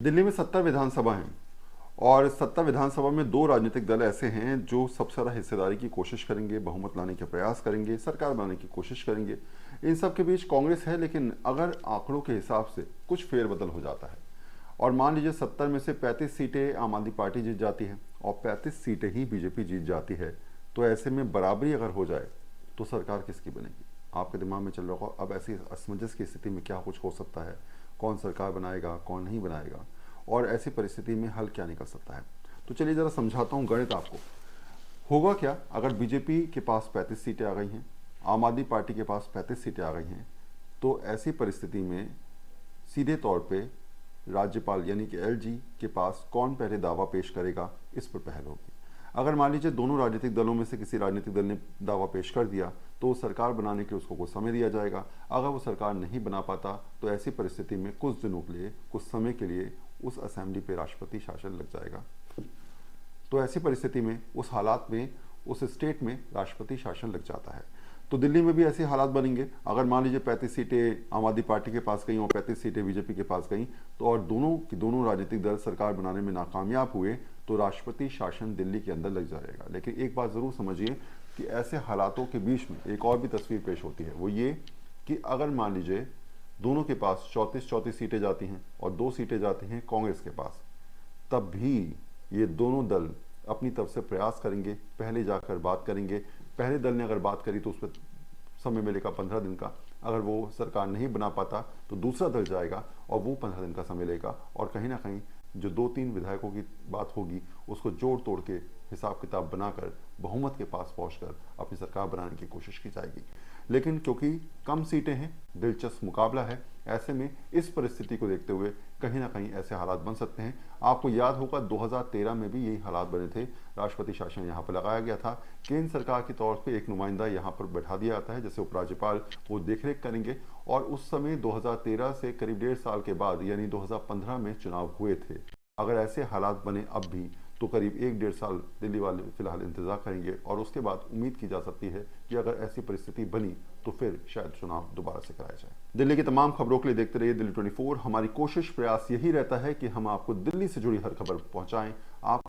दिल्ली में 70 विधानसभा हैं और 70 विधानसभा में दो राजनीतिक दल ऐसे हैं जो सबसे ज़्यादा हिस्सेदारी की कोशिश करेंगे, बहुमत लाने के प्रयास करेंगे, सरकार बनाने की कोशिश करेंगे। इन सब के बीच कांग्रेस है, लेकिन अगर आंकड़ों के हिसाब से कुछ फेरबदल हो जाता है और मान लीजिए 70 में से 35 सीटें आम आदमी पार्टी जीत जाती है और 35 सीटें ही बीजेपी जीत जाती है, तो ऐसे में बराबरी अगर हो जाए तो सरकार किसकी बनेगी? आपके दिमाग में चल रहा होगा अब ऐसी असमंजस की स्थिति में क्या कुछ हो सकता है, कौन सरकार बनाएगा, कौन नहीं बनाएगा, और ऐसी परिस्थिति में हल क्या निकल सकता है। तो चलिए ज़रा समझाता हूँ गणित आपको। होगा क्या अगर बीजेपी के पास 35 सीटें आ गई हैं, आम आदमी पार्टी के पास 35 सीटें आ गई हैं, तो ऐसी परिस्थिति में सीधे तौर पे राज्यपाल यानी कि एलजी के पास कौन पहले दावा पेश करेगा, इस पर पहल होगी। अगर मान लीजिए दोनों राजनीतिक दलों में से किसी राजनीतिक दल ने दावा पेश कर दिया तो सरकार बनाने के लिए उसको कुछ समय दिया जाएगा। अगर वो सरकार नहीं बना पाता तो ऐसी परिस्थिति में कुछ दिनों के लिए, कुछ समय के लिए उस असेंबली पे राष्ट्रपति शासन लग जाएगा। तो ऐसी परिस्थिति में, उस हालात में, उस स्टेट में राष्ट्रपति शासन लग जाता है। तो दिल्ली में भी ऐसे हालात बनेंगे। अगर मान लीजिए 35 सीटें आम आदमी पार्टी के पास गई और 35 सीटें बीजेपी के पास गई, तो और दोनों की दोनों राजनीतिक दल सरकार बनाने में नाकामयाब हुए तो राष्ट्रपति शासन दिल्ली के अंदर लग जाएगा। लेकिन एक बात ज़रूर समझिए कि ऐसे हालातों के बीच में एक और भी तस्वीर पेश होती है, वो ये कि अगर मान लीजिए दोनों के पास 34 सीटें जाती हैं और 2 सीटें जाती हैं कांग्रेस के पास, तब भी ये दोनों दल अपनी तरफ से प्रयास करेंगे, पहले जाकर बात करेंगे। पहले दल ने अगर बात करी तो उस पर समय मिलेगा 15 दिन का। अगर वो सरकार नहीं बना पाता तो दूसरा दल जाएगा और वो 15 दिन का समय लेगा, और कहीं ना कहीं जो 2-3 विधायकों की बात होगी उसको जोड़ तोड़ के हिसाब किताब बनाकर बहुमत के पास पहुंचकर अपनी सरकार बनाने की कोशिश की जाएगी। लेकिन क्योंकि कम सीटें हैं, दिलचस्प मुकाबला है, ऐसे में इस परिस्थिति को देखते हुए कहीं ना कहीं ऐसे हालात बन सकते हैं। आपको याद होगा 2013 में भी यही हालात बने थे। राष्ट्रपति शासन यहाँ पर लगाया गया था, केंद्र सरकार के तौर पे एक नुमाइंदा यहाँ पर बैठा दिया जाता है जैसे उपराज्यपाल, वो देखरेख करेंगे। और उस समय 2013 से करीब 1.5 साल के बाद यानी 2015 में चुनाव हुए थे। अगर ऐसे हालात बने अब भी तो करीब 1-1.5 साल दिल्ली वाले फिलहाल इंतजार करेंगे और उसके बाद उम्मीद की जा सकती है कि अगर ऐसी परिस्थिति बनी तो फिर शायद चुनाव दोबारा से कराया जाए। दिल्ली की तमाम खबरों के लिए देखते रहिए दिल्ली 24। हमारी कोशिश प्रयास यही रहता है कि हम आपको दिल्ली से जुड़ी हर खबर पहुंचाएं। आप